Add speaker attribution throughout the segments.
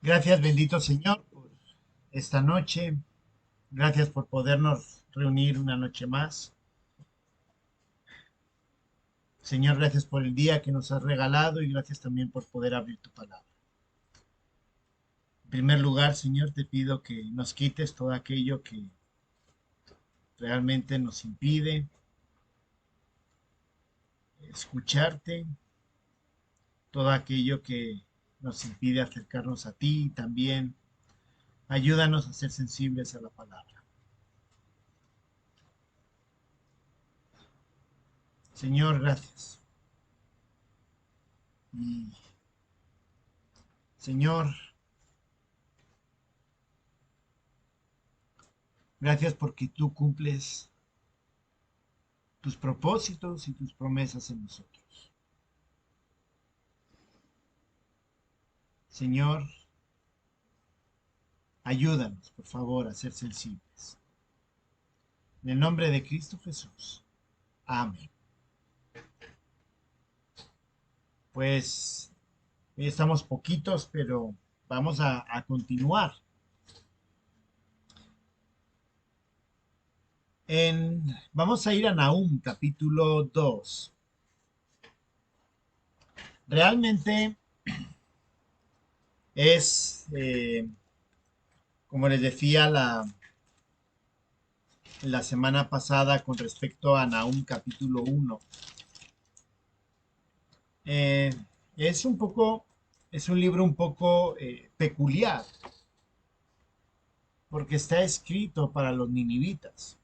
Speaker 1: Gracias, bendito Señor, por esta noche. Gracias por podernos reunir una noche más. Señor, gracias por el día que nos has regalado y gracias también por poder abrir tu palabra. En primer lugar, Señor, te pido que nos quites todo aquello que realmente nos impide escucharte, todo aquello que nos impide acercarnos a ti y también ayúdanos a ser sensibles a la palabra. Señor, gracias. Y Señor, gracias porque tú cumples tus propósitos y tus promesas en nosotros. Señor, ayúdanos, por favor, a ser sensibles. En el nombre de Cristo Jesús. Amén. Pues hoy estamos poquitos, pero vamos a continuar. Vamos a ir a Nahum, capítulo 2. Realmente es, como les decía la semana pasada con respecto a Nahum, capítulo 1. Eh, es un poco, es un libro un poco peculiar, porque está escrito para los ninivitas.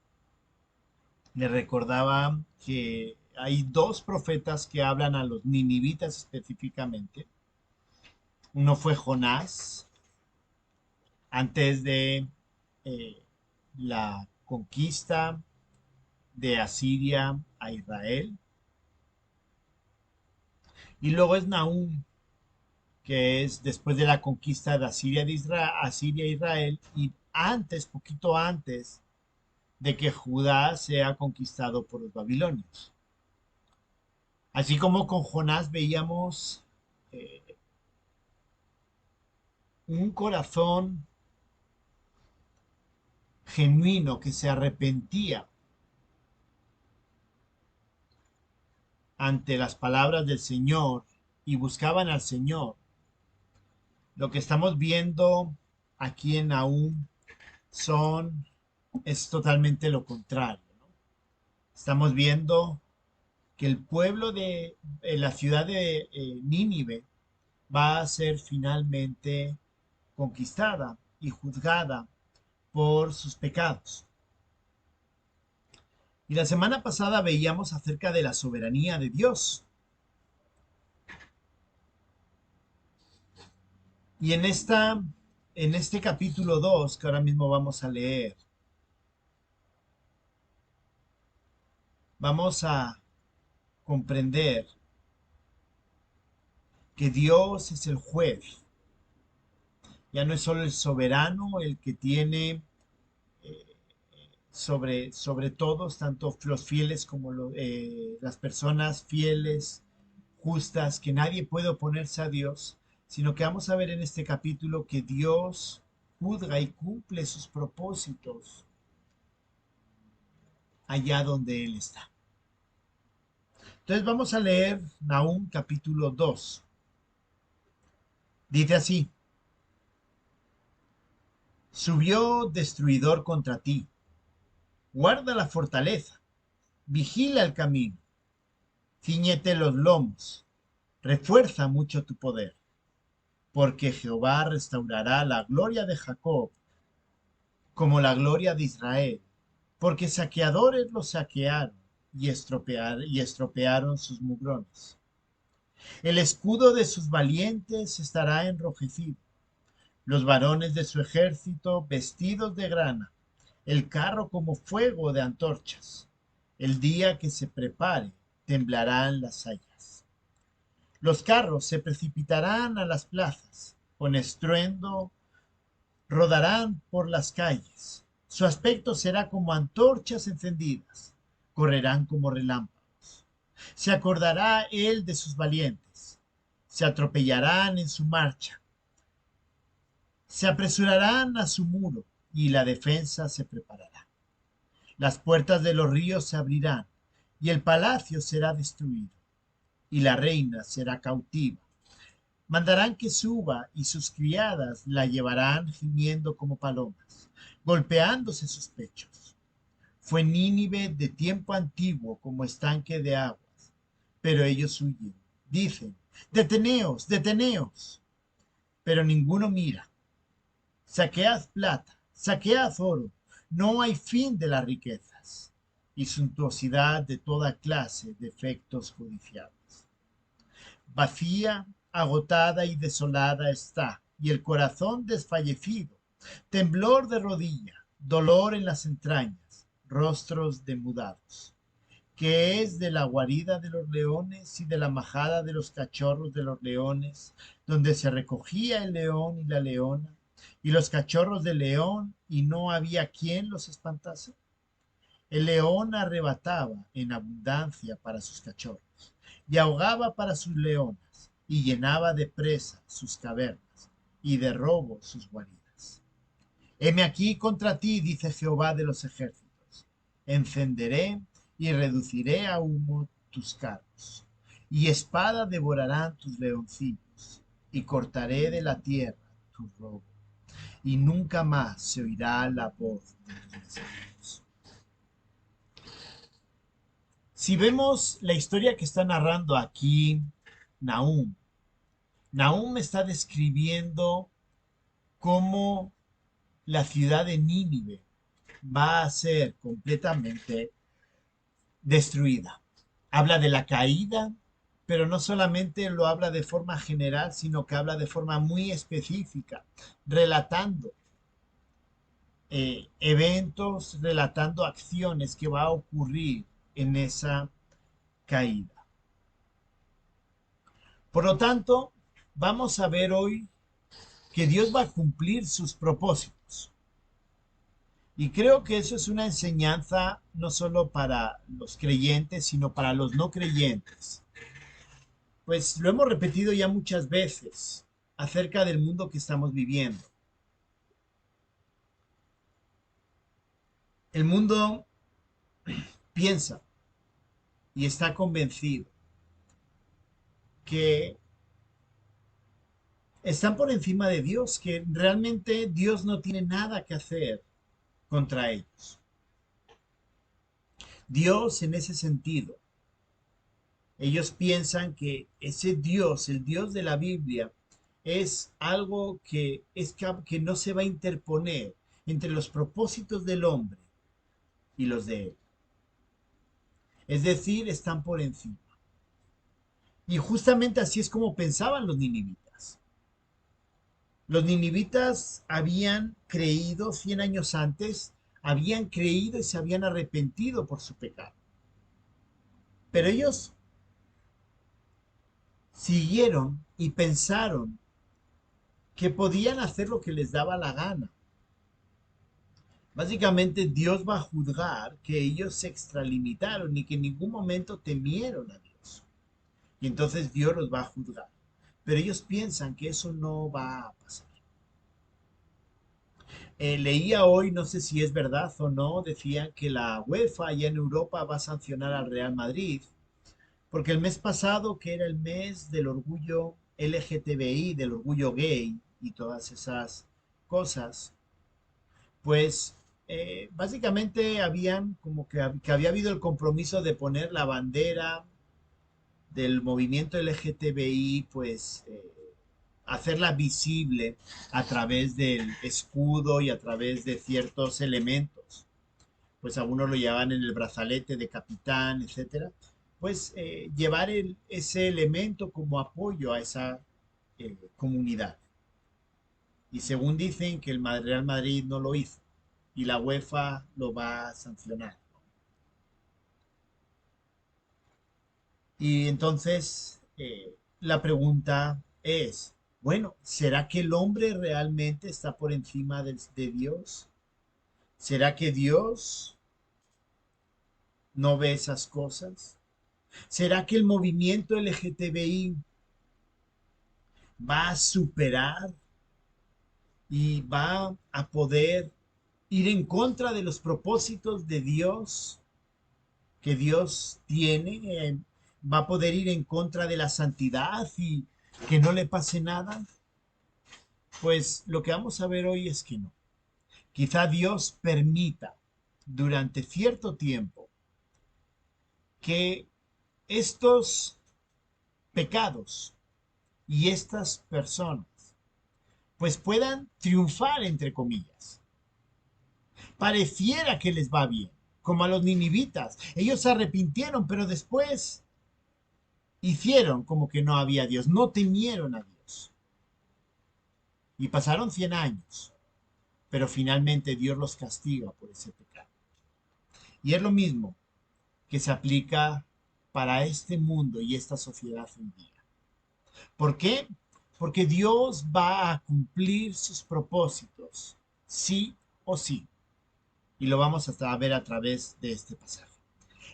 Speaker 1: Le recordaba que hay dos profetas que hablan a los ninivitas específicamente. Uno fue Jonás, antes de eh, la conquista de Asiria a Israel. Y luego es Nahum, que es después de la conquista de Asiria, Asiria a Israel, y antes, poquito antes de que Judá sea conquistado por los babilonios. Así como con Jonás veíamos eh, un corazón genuino que se arrepentía ante las palabras del Señor y buscaban al Señor. Lo que estamos viendo aquí en Nahum es totalmente lo contrario, ¿no? Estamos viendo que el pueblo de la ciudad de Nínive va a ser finalmente conquistada y juzgada por sus pecados. Y la semana pasada veíamos acerca de la soberanía de Dios. Y en este capítulo 2 que ahora mismo vamos a leer, vamos a comprender que Dios es el juez. Ya no es solo el soberano el que tiene sobre todos, tanto los fieles como las personas fieles, justas, que nadie puede oponerse a Dios, sino que vamos a ver en este capítulo que Dios juzga y cumple sus propósitos allá donde Él está. Entonces vamos a leer Nahum capítulo 2. Dice así: Subió destruidor contra ti, guarda la fortaleza, vigila el camino, cíñete los lomos, refuerza mucho tu poder, porque Jehová restaurará la gloria de Jacob como la gloria de Israel, porque saqueadores los saquearon y estropearon sus mugrones. El escudo de sus valientes estará enrojecido, los varones de su ejército vestidos de grana, el carro como fuego de antorchas. El día que se prepare, temblarán las sayas. Los carros se precipitarán a las plazas, con estruendo rodarán por las calles. Su aspecto será como antorchas encendidas, correrán como relámpagos. Se acordará él de sus valientes, se atropellarán en su marcha. Se apresurarán a su muro y la defensa se preparará. Las puertas de los ríos se abrirán y el palacio será destruido y la reina será cautiva. Mandarán que suba y sus criadas la llevarán gimiendo como palomas, golpeándose sus pechos. Fue Nínive de tiempo antiguo como estanque de aguas, pero ellos huyen. Dicen, deteneos, deteneos, pero ninguno mira. Saquead plata, saquead oro, no hay fin de las riquezas y suntuosidad de toda clase de efectos judiciales. Vacía, agotada y desolada está, y el corazón desfallecido, temblor de rodilla, dolor en las entrañas, rostros demudados. Que es de la guarida de los leones y de la majada de los cachorros de los leones, donde se recogía el león y la leona, y los cachorros del león, y no había quien los espantase. El león arrebataba en abundancia para sus cachorros, y ahogaba para sus leonas, y llenaba de presa sus cavernas, y de robo sus guaridas. Heme aquí contra ti, dice Jehová de los ejércitos. Encenderé y reduciré a humo tus carros, y espada devorarán tus leoncillos, y cortaré de la tierra tu robo, y nunca más se oirá la voz de tus mensajeros. Si vemos la historia que está narrando aquí Nahum, Nahum está describiendo cómo la ciudad de Nínive va a ser completamente destruida. Habla de la caída, pero no solamente lo habla de forma general, sino que habla de forma muy específica, relatando eventos, relatando acciones que va a ocurrir en esa caída. Por lo tanto, vamos a ver hoy que Dios va a cumplir sus propósitos. Y creo que eso es una enseñanza no solo para los creyentes, sino para los no creyentes. Pues lo hemos repetido ya muchas veces acerca del mundo que estamos viviendo. El mundo piensa y está convencido que están por encima de Dios, que realmente Dios no tiene nada que hacer contra ellos. Dios en ese sentido, ellos piensan que ese Dios, el Dios de la Biblia, es algo que no se va a interponer entre los propósitos del hombre y los de él. Es decir, están por encima. Y justamente así es como pensaban los ninivitas. Los ninivitas habían creído 100 años antes, habían creído y se habían arrepentido por su pecado. Pero ellos siguieron y pensaron que podían hacer lo que les daba la gana. Básicamente Dios va a juzgar que ellos se extralimitaron y que en ningún momento temieron a Dios. Y entonces Dios los va a juzgar. Pero ellos piensan que eso no va a pasar. Leía hoy, no sé si es verdad o no, decían que la UEFA allá en Europa va a sancionar al Real Madrid, porque el mes pasado, que era el mes del orgullo LGTBI, del orgullo gay y todas esas cosas, pues básicamente habían como que había habido el compromiso de poner la bandera del movimiento LGTBI, pues hacerla visible a través del escudo y a través de ciertos elementos. Pues algunos lo llevaban en el brazalete de capitán, etcétera. Pues llevar ese elemento como apoyo a esa comunidad. Y según dicen que el Real Madrid no lo hizo y la UEFA lo va a sancionar. Y entonces la pregunta es, bueno, ¿será que el hombre realmente está por encima de Dios? ¿Será que Dios no ve esas cosas? ¿Será que el movimiento LGTBI va a superar y va a poder ir en contra de los propósitos de Dios que Dios tiene, va a poder ir en contra de la santidad y que no le pase nada. Pues lo que vamos a ver hoy es que no. Quizá Dios permita durante cierto tiempo que estos pecados y estas personas pues puedan triunfar entre comillas. Pareciera que les va bien, como a los ninivitas. Ellos se arrepintieron, pero después hicieron como que no había Dios, no temieron a Dios. Y pasaron 100 años, pero finalmente Dios los castiga por ese pecado. Y es lo mismo que se aplica para este mundo y esta sociedad hoy día. ¿Por qué? Porque Dios va a cumplir sus propósitos, sí o sí. Y lo vamos a ver a través de este pasaje.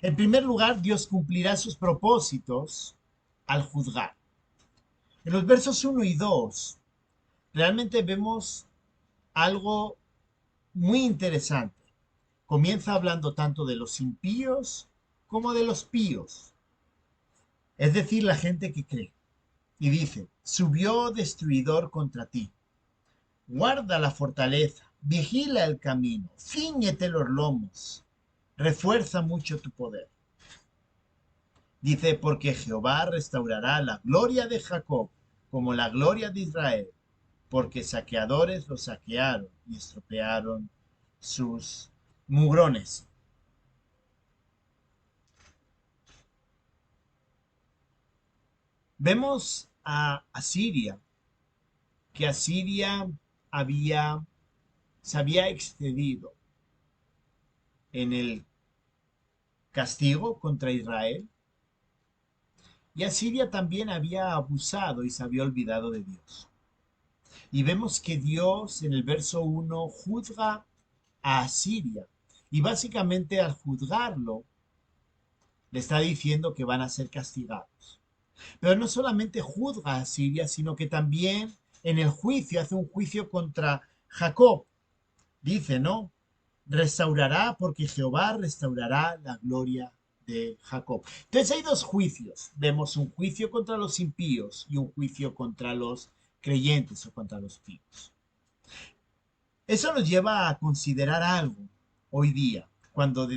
Speaker 1: En primer lugar, Dios cumplirá sus propósitos al juzgar. En los versos 1 y 2, realmente vemos algo muy interesante. Comienza hablando tanto de los impíos como de los píos, es decir, la gente que cree. Y dice, subió destruidor contra ti. Guarda la fortaleza, vigila el camino, cíñete los lomos, refuerza mucho tu poder. Dice, porque Jehová restaurará la gloria de Jacob como la gloria de Israel, porque saqueadores lo saquearon y estropearon sus mugrones. Vemos a Asiria, que Asiria había, se había excedido en el castigo contra Israel, y Asiria también había abusado y se había olvidado de Dios. Y vemos que Dios en el verso 1 juzga a Asiria. Y básicamente al juzgarlo, le está diciendo que van a ser castigados. Pero no solamente juzga a Siria, sino que también en el juicio hace un juicio contra Jacob. Dice, ¿no? Restaurará porque Jehová restaurará la gloria de Jacob. Entonces hay dos juicios. Vemos un juicio contra los impíos y un juicio contra los creyentes o contra los píos. Eso nos lleva a considerar algo hoy día, cuando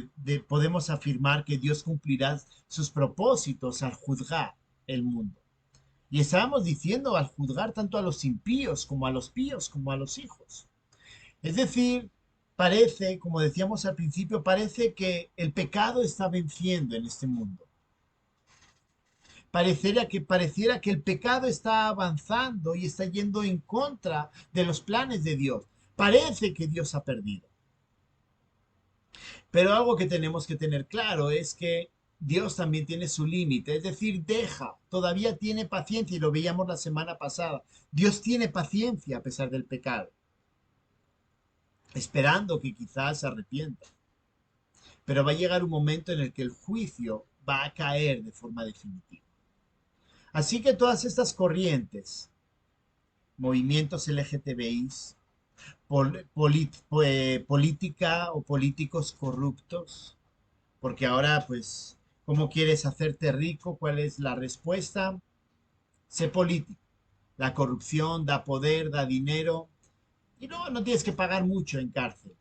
Speaker 1: podemos afirmar que Dios cumplirá sus propósitos al juzgar el mundo. Y estábamos diciendo al juzgar tanto a los impíos como a los píos, como a los hijos. Es decir, parece, como decíamos al principio, parece que el pecado está venciendo en este mundo. Pareciera que el pecado está avanzando y está yendo en contra de los planes de Dios. Parece que Dios ha perdido. Pero algo que tenemos que tener claro es que Dios también tiene su límite, es decir, todavía tiene paciencia y lo veíamos la semana pasada. Dios tiene paciencia a pesar del pecado, esperando que quizás se arrepienta. Pero va a llegar un momento en el que el juicio va a caer de forma definitiva. Así que todas estas corrientes, movimientos LGTBIs, política o políticos corruptos, porque ahora pues, ¿cómo quieres hacerte rico? ¿Cuál es la respuesta? Sé político. La corrupción da poder, da dinero y no tienes que pagar mucho en cárcel.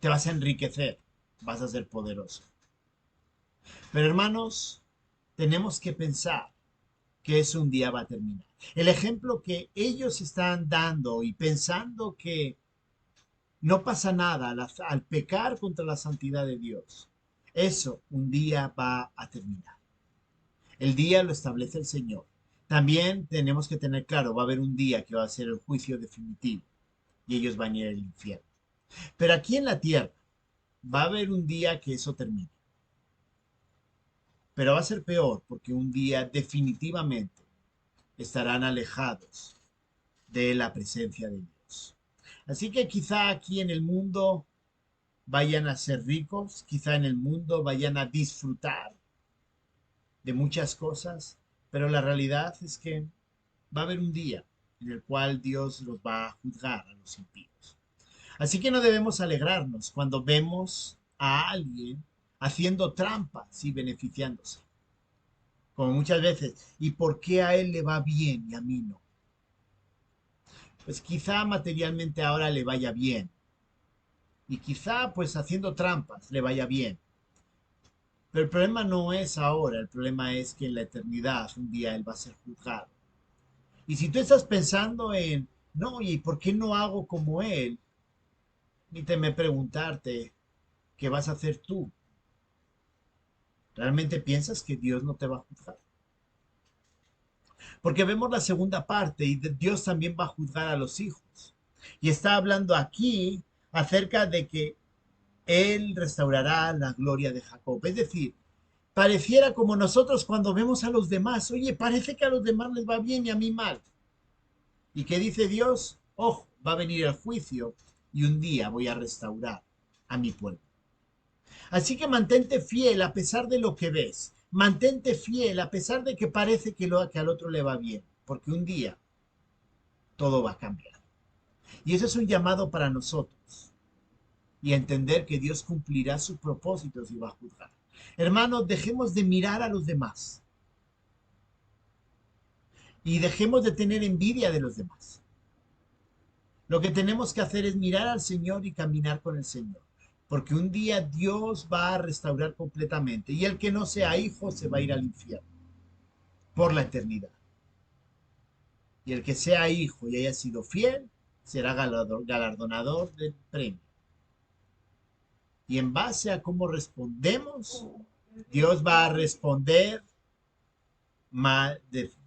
Speaker 1: Te vas a enriquecer, vas a ser poderoso. Pero hermanos, tenemos que pensar que eso un día va a terminar. El ejemplo que ellos están dando y pensando que no pasa nada al pecar contra la santidad de Dios, eso un día va a terminar. El día lo establece el Señor. También tenemos que tener claro, va a haber un día que va a ser el juicio definitivo y ellos van a ir al infierno. Pero aquí en la tierra va a haber un día que eso termine. Pero va a ser peor porque un día definitivamente estarán alejados de la presencia de Dios. Así que quizá aquí en el mundo vayan a ser ricos, quizá en el mundo vayan a disfrutar de muchas cosas, pero la realidad es que va a haber un día en el cual Dios los va a juzgar a los impíos. Así que no debemos alegrarnos cuando vemos a alguien haciendo trampas y beneficiándose. Como muchas veces, ¿y por qué a él le va bien y a mí no? Pues quizá materialmente ahora le vaya bien. Y quizá pues haciendo trampas le vaya bien. Pero el problema no es ahora, el problema es que en la eternidad un día él va a ser juzgado. Y si tú estás pensando en, no, ¿y por qué no hago como él? Permíteme preguntarte, ¿qué vas a hacer tú? ¿Realmente piensas que Dios no te va a juzgar? Porque vemos la segunda parte y Dios también va a juzgar a los hijos. Y está hablando aquí acerca de que Él restaurará la gloria de Jacob. Es decir, pareciera como nosotros cuando vemos a los demás, oye, parece que a los demás les va bien y a mí mal. ¿Y qué dice Dios? Ojo, va a venir el juicio y un día voy a restaurar a mi pueblo. Así que mantente fiel a pesar de lo que ves. Mantente fiel a pesar de que parece que al otro le va bien. Porque un día todo va a cambiar. Y eso es un llamado para nosotros. Y a entender que Dios cumplirá sus propósitos y va a juzgar. Hermanos, dejemos de mirar a los demás. Y dejemos de tener envidia de los demás. Lo que tenemos que hacer es mirar al Señor y caminar con el Señor. Porque un día Dios va a restaurar completamente. Y el que no sea hijo se va a ir al infierno por la eternidad. Y el que sea hijo y haya sido fiel será galardonador del premio. Y en base a cómo respondemos, Dios va a responder,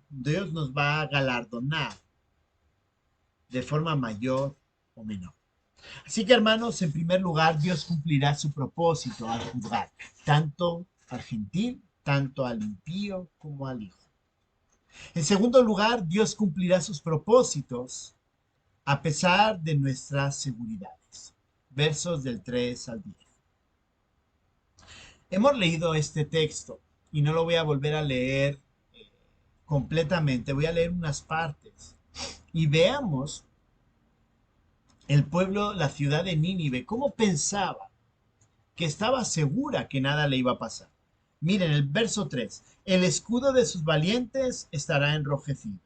Speaker 1: Dios nos va a galardonar de forma mayor o menor. Así que hermanos, en primer lugar, Dios cumplirá su propósito al juzgar, tanto al gentil, tanto al impío como al hijo. En segundo lugar, Dios cumplirá sus propósitos a pesar de nuestras seguridades. Versos del 3 al 10. Hemos leído este texto y no lo voy a volver a leer completamente, voy a leer unas partes y veamos el pueblo, la ciudad de Nínive, cómo pensaba que estaba segura que nada le iba a pasar. Miren el verso 3, el escudo de sus valientes estará enrojecido.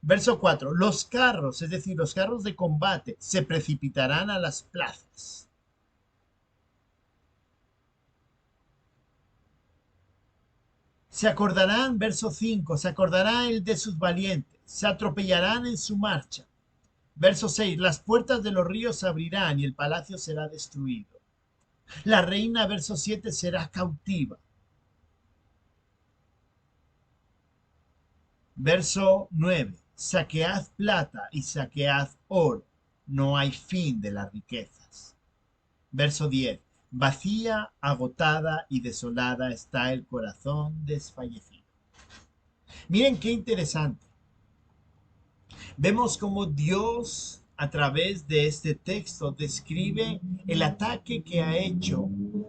Speaker 1: Verso 4, los carros, es decir, los carros de combate, se precipitarán a las plazas. Se acordarán, verso 5, se acordará el de sus valientes, se atropellarán en su marcha. Verso 6, las puertas de los ríos se abrirán y el palacio será destruido. La reina, verso 7, será cautiva. Verso 9, saquead plata y saquead oro, no hay fin de las riquezas. Verso 10, vacía, agotada y desolada está el corazón desfallecido. Miren qué interesante. Vemos cómo Dios a través de este texto describe el ataque que ha hecho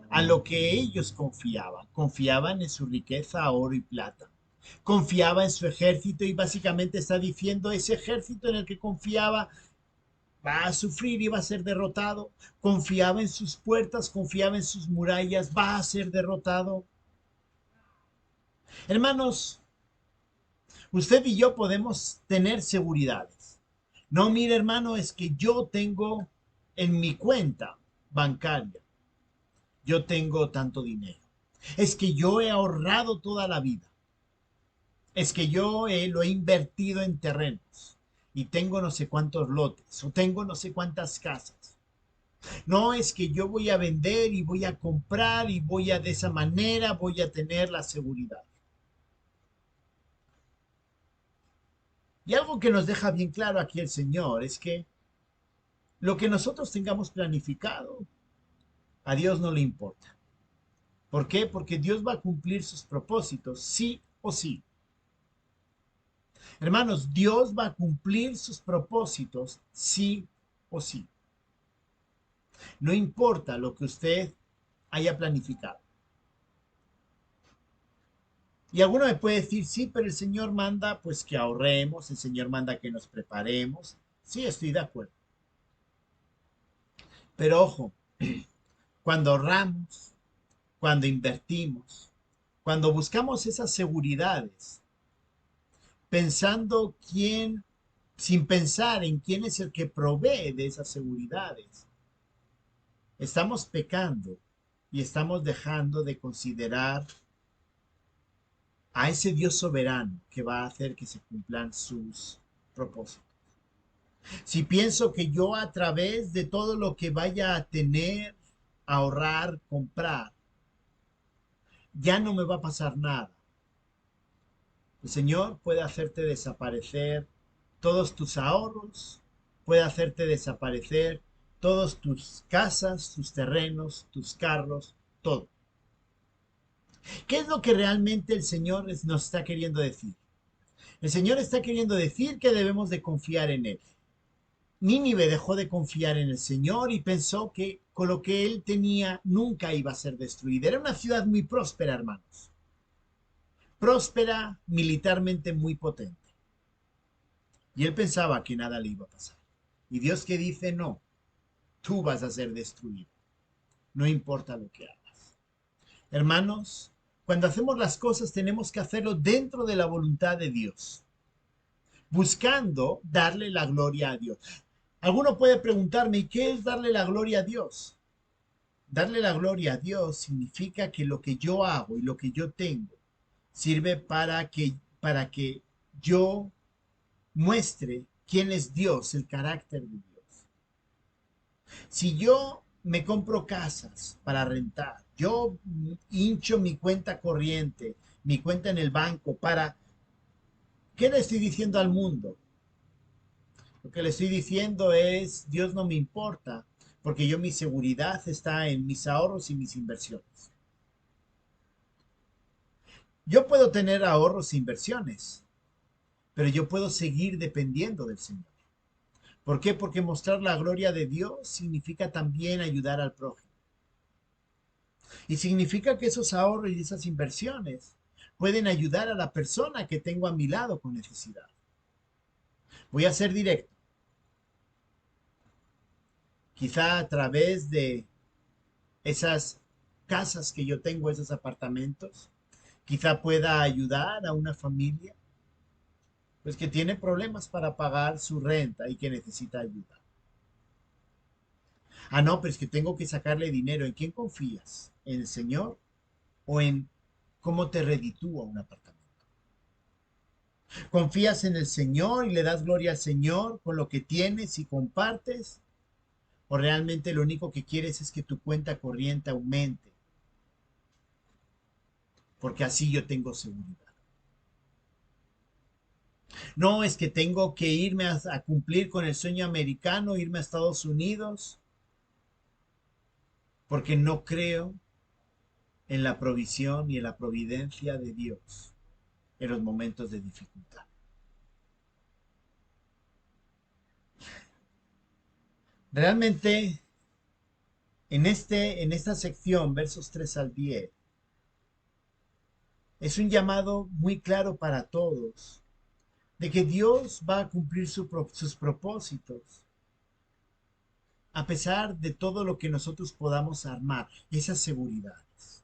Speaker 1: a lo que ellos confiaban. Confiaban en su riqueza, oro y plata. Confiaba en su ejército y básicamente está diciendo ese ejército en el que confiaba va a sufrir y va a ser derrotado. Confiaba en sus puertas, confiaba en sus murallas, va a ser derrotado. Hermanos, usted y yo podemos tener seguridades. No, mire hermano, es que yo tengo en mi cuenta bancaria, yo tengo tanto dinero. Es que yo he ahorrado toda la vida. Es que yo lo he invertido en terrenos y tengo no sé cuántos lotes o tengo no sé cuántas casas. No, es que yo voy a vender y voy a comprar y voy a de esa manera voy a tener la seguridad. Y algo que nos deja bien claro aquí el Señor es que lo que nosotros tengamos planificado, a Dios no le importa. ¿Por qué? Porque Dios va a cumplir sus propósitos, sí o sí. Hermanos, Dios va a cumplir sus propósitos, sí o sí. No importa lo que usted haya planificado. Y alguno me puede decir, sí, pero el Señor manda pues que ahorremos, el Señor manda que nos preparemos. Sí, estoy de acuerdo. Pero ojo, cuando ahorramos, cuando invertimos, cuando buscamos esas seguridades, pensando quién, sin pensar en quién es el que provee de esas seguridades, estamos pecando y estamos dejando de considerar a ese Dios soberano que va a hacer que se cumplan sus propósitos. Si pienso que yo a través de todo lo que vaya a tener, ahorrar, comprar, ya no me va a pasar nada. El Señor puede hacerte desaparecer todos tus ahorros, puede hacerte desaparecer todas tus casas, tus terrenos, tus carros, todo. ¿Qué es lo que realmente el Señor nos está queriendo decir? El Señor está queriendo decir que debemos de confiar en Él. Nínive dejó de confiar en el Señor y pensó que con lo que él tenía nunca iba a ser destruida. Era una ciudad muy próspera, hermanos. Próspera, militarmente muy potente. Y él pensaba que nada le iba a pasar. Y Dios que dice, no, tú vas a ser destruido. No importa lo que hagas. Hermanos, cuando hacemos las cosas tenemos que hacerlo dentro de la voluntad de Dios, buscando darle la gloria a Dios. Alguno puede preguntarme, ¿y qué es darle la gloria a Dios? Darle la gloria a Dios significa que lo que yo hago y lo que yo tengo sirve para que yo muestre quién es Dios, el carácter de Dios. Si yo me compro casas para rentar, yo hincho mi cuenta corriente, mi cuenta en el banco para... ¿Qué le estoy diciendo al mundo? Lo que le estoy diciendo es, Dios no me importa, porque yo mi seguridad está en mis ahorros y mis inversiones. Yo puedo tener ahorros e inversiones, pero yo puedo seguir dependiendo del Señor. ¿Por qué? Porque mostrar la gloria de Dios significa también ayudar al prójimo. Y significa que esos ahorros y esas inversiones pueden ayudar a la persona que tengo a mi lado con necesidad. Voy a ser directo. Quizá a través de esas casas que yo tengo, esos apartamentos, quizá pueda ayudar a una familia pues que tiene problemas para pagar su renta y que necesita ayuda. Ah, no, pero es que tengo que sacarle dinero. ¿En quién confías? ¿En el Señor o en cómo te reditúa un apartamento? ¿Confías en el Señor y le das gloria al Señor con lo que tienes y compartes? ¿O realmente lo único que quieres es que tu cuenta corriente aumente? Porque así yo tengo seguridad. No es que tengo que irme a cumplir con el sueño americano, irme a Estados Unidos, porque no creo en la provisión y en la providencia de Dios en los momentos de dificultad. Realmente, en esta sección, versos 3 al 10, es un llamado muy claro para todos de que Dios va a cumplir sus propósitos a pesar de todo lo que nosotros podamos armar, esas seguridades.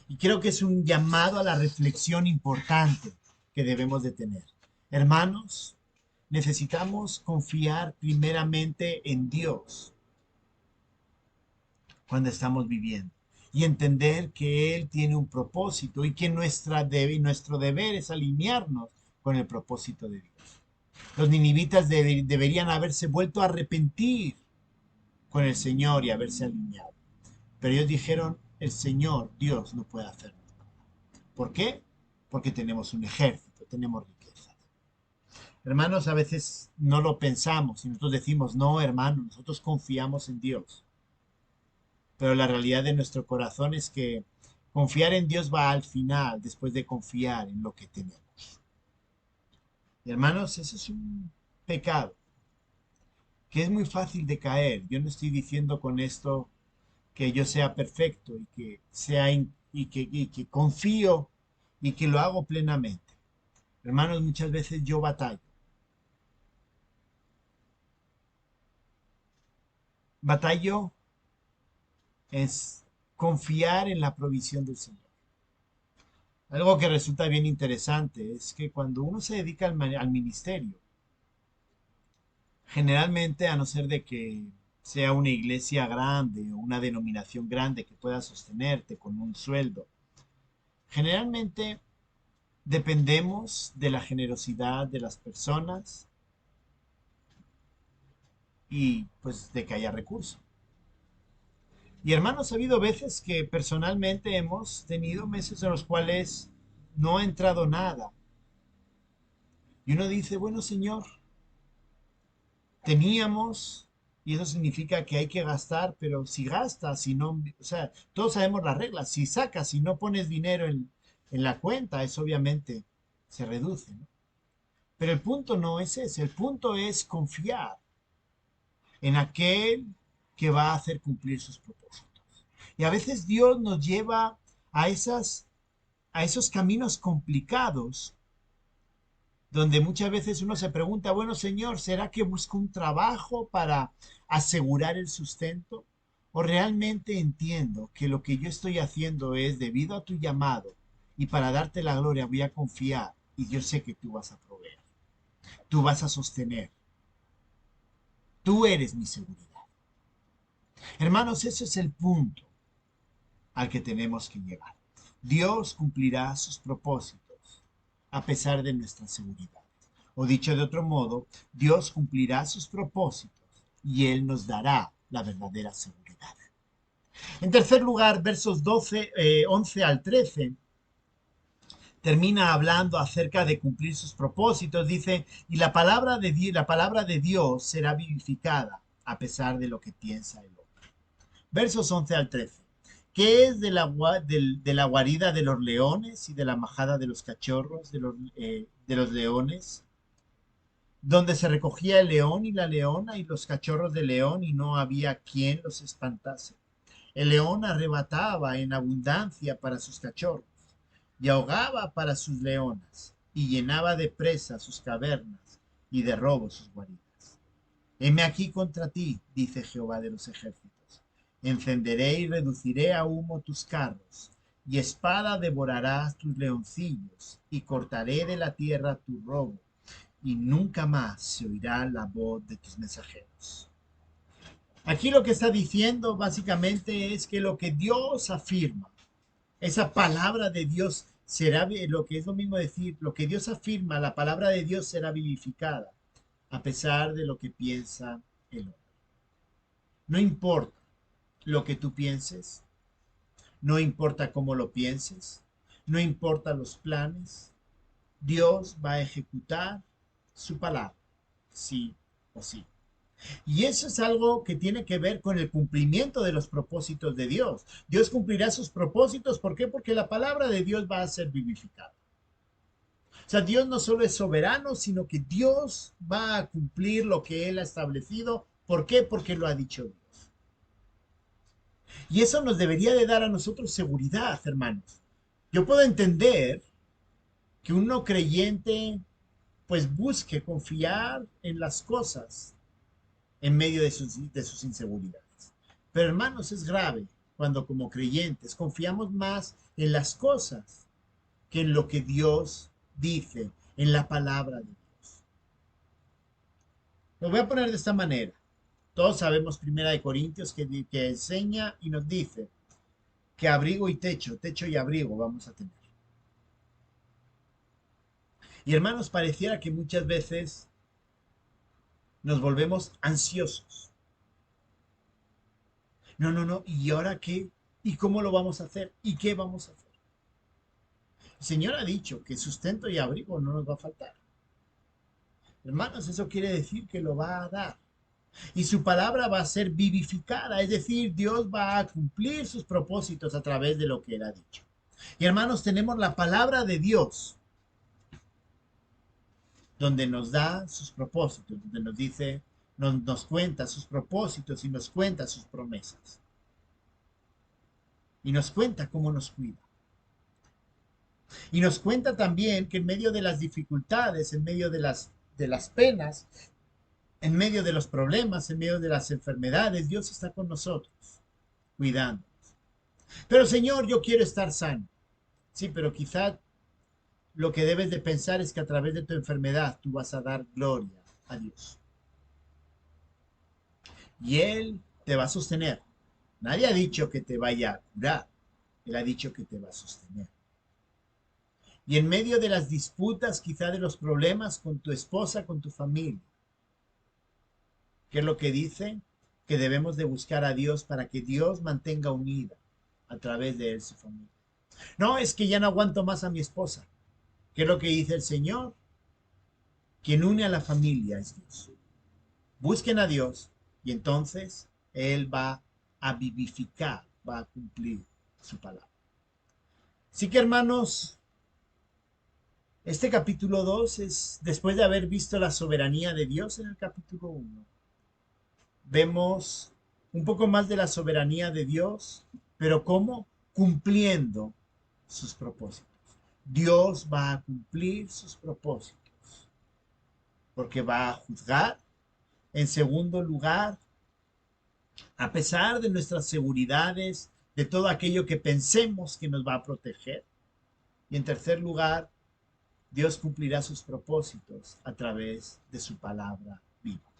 Speaker 1: Y creo que es un llamado a la reflexión importante que debemos de tener. Hermanos, necesitamos confiar primeramente en Dios cuando estamos viviendo y entender que Él tiene un propósito y que nuestro deber es alinearnos con el propósito de Dios. Los ninivitas deberían haberse vuelto a arrepentir con el Señor y haberse alineado. Pero ellos dijeron, el Señor, Dios, no puede hacerlo. ¿Por qué? Porque tenemos un ejército, tenemos riquezas. Hermanos, a veces no lo pensamos y nosotros decimos, no, hermano, nosotros confiamos en Dios. Pero la realidad de nuestro corazón es que confiar en Dios va al final, después de confiar en lo que tenemos. Y hermanos, eso es un pecado que es muy fácil de caer. Yo no estoy diciendo con esto que yo sea perfecto y que sea y que confío y que lo hago plenamente. Hermanos, muchas veces yo batallo. Batallo es confiar en la provisión del Señor. Algo que resulta bien interesante es que cuando uno se dedica al ministerio, generalmente, a no ser de que sea una iglesia grande o una denominación grande que pueda sostenerte con un sueldo, generalmente dependemos de la generosidad de las personas y pues de que haya recursos. Y hermanos, ha habido veces que personalmente hemos tenido meses en los cuales no ha entrado nada. Y uno dice, bueno, Señor, teníamos, y eso significa que hay que gastar, pero si gastas, si no, o sea, todos sabemos las reglas, si sacas, si no pones dinero en la cuenta, eso obviamente se reduce, ¿no? Pero el punto no es ese, el punto es confiar en aquel que va a hacer cumplir sus propósitos. Y a veces Dios nos lleva a a esos caminos complicados donde muchas veces uno se pregunta, bueno, Señor, ¿será que busco un trabajo para asegurar el sustento? ¿O realmente entiendo que lo que yo estoy haciendo es debido a tu llamado y para darte la gloria voy a confiar y yo sé que tú vas a proveer, tú vas a sostener, tú eres mi seguridad? Hermanos, ese es el punto al que tenemos que llegar. Dios cumplirá sus propósitos a pesar de nuestra seguridad. O dicho de otro modo, Dios cumplirá sus propósitos y Él nos dará la verdadera seguridad. En tercer lugar, versos 11 al 13, termina hablando acerca de cumplir sus propósitos. Dice, y la palabra de Dios será vivificada a pesar de lo que piensa el hombre. Versos 11 al 13. ¿Qué es de la guarida de los leones y de la majada de los cachorros de los leones? Donde se recogía el león y la leona y los cachorros de león y no había quien los espantase. El león arrebataba en abundancia para sus cachorros y ahogaba para sus leonas y llenaba de presa sus cavernas y de robo sus guaridas. Heme aquí contra ti, dice Jehová de los ejércitos. Encenderé y reduciré a humo tus carros, y espada devorarás tus leoncillos, y cortaré de la tierra tu robo, y nunca más se oirá la voz de tus mensajeros. Aquí lo que está diciendo básicamente es que lo que Dios afirma, esa palabra de Dios será, lo que es lo mismo decir, lo que Dios afirma, la palabra de Dios será vivificada, a pesar de lo que piensa el hombre. No importa lo que tú pienses, no importa cómo lo pienses, no importa los planes, Dios va a ejecutar su palabra, sí o sí. Y eso es algo que tiene que ver con el cumplimiento de los propósitos de Dios. Dios cumplirá sus propósitos, ¿por qué? Porque la palabra de Dios va a ser vivificada. O sea, Dios no solo es soberano, sino que Dios va a cumplir lo que Él ha establecido. ¿Por qué? Porque lo ha dicho Dios. Y eso nos debería de dar a nosotros seguridad, hermanos. Yo puedo entender que un no creyente pues busque confiar en las cosas en medio de sus inseguridades. Pero hermanos, es grave cuando como creyentes confiamos más en las cosas que en lo que Dios dice, en la palabra de Dios. Lo voy a poner de esta manera. Todos sabemos Primera de Corintios que enseña y nos dice que abrigo y techo y abrigo vamos a tener. Y hermanos, pareciera que muchas veces nos volvemos ansiosos. No, no, no. ¿Y ahora qué? ¿Y cómo lo vamos a hacer? ¿Y qué vamos a hacer? El Señor ha dicho que sustento y abrigo no nos va a faltar. Hermanos, eso quiere decir que lo va a dar. Y su palabra va a ser vivificada, es decir, Dios va a cumplir sus propósitos a través de lo que Él ha dicho. Y hermanos, tenemos la palabra de Dios, donde nos da sus propósitos, donde nos dice, nos cuenta sus propósitos y nos cuenta sus promesas. Y nos cuenta cómo nos cuida. Y nos cuenta también que en medio de las dificultades, en medio de las penas, en medio de los problemas, en medio de las enfermedades, Dios está con nosotros, cuidando. Pero Señor, yo quiero estar sano. Sí, pero quizá lo que debes de pensar es que a través de tu enfermedad tú vas a dar gloria a Dios. Y Él te va a sostener. Nadie ha dicho que te vaya a curar. Él ha dicho que te va a sostener. Y en medio de las disputas, quizá de los problemas con tu esposa, con tu familia, ¿qué es lo que dice? Que debemos de buscar a Dios para que Dios mantenga unida a través de él su familia. No, es que ya no aguanto más a mi esposa. ¿Qué es lo que dice el Señor? Quien une a la familia es Dios. Busquen a Dios y entonces Él va a vivificar, va a cumplir su palabra. Así que hermanos, este capítulo 2 es, después de haber visto la soberanía de Dios en el capítulo 1, vemos un poco más de la soberanía de Dios, pero ¿cómo? Cumpliendo sus propósitos. Dios va a cumplir sus propósitos, porque va a juzgar. En segundo lugar, a pesar de nuestras seguridades, de todo aquello que pensemos que nos va a proteger. Y en tercer lugar, Dios cumplirá sus propósitos a través de su palabra viva.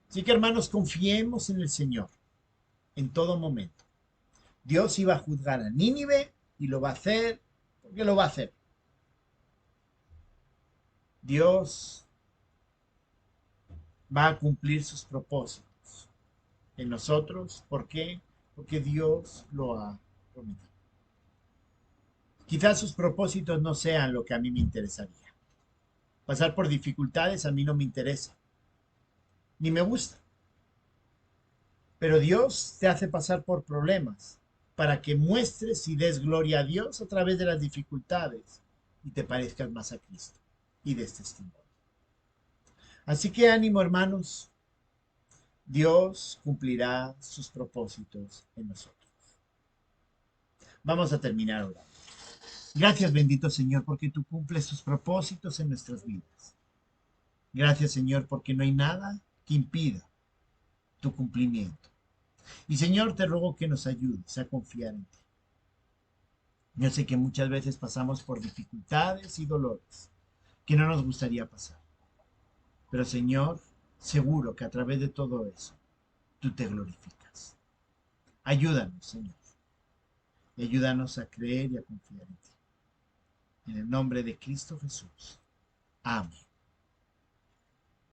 Speaker 1: Así que hermanos, confiemos en el Señor en todo momento. Dios iba a juzgar a Nínive y lo va a hacer porque lo va a hacer. Dios va a cumplir sus propósitos en nosotros. ¿Por qué? Porque Dios lo ha prometido. Quizás sus propósitos no sean lo que a mí me interesaría. Pasar por dificultades a mí no me interesa, ni me gusta. Pero Dios te hace pasar por problemas para que muestres y des gloria a Dios a través de las dificultades y te parezcas más a Cristo y des testimonio. Así que ánimo, hermanos. Dios cumplirá sus propósitos en nosotros. Vamos a terminar ahora. Gracias, bendito Señor, porque tú cumples tus propósitos en nuestras vidas. Gracias, Señor, porque no hay nada que impida tu cumplimiento. Y Señor, te ruego que nos ayudes a confiar en ti. Yo sé que muchas veces pasamos por dificultades y dolores que no nos gustaría pasar. Pero Señor, seguro que a través de todo eso, tú te glorificas. Ayúdanos, Señor. Y ayúdanos a creer y a confiar en ti. En el nombre de Cristo Jesús. Amén.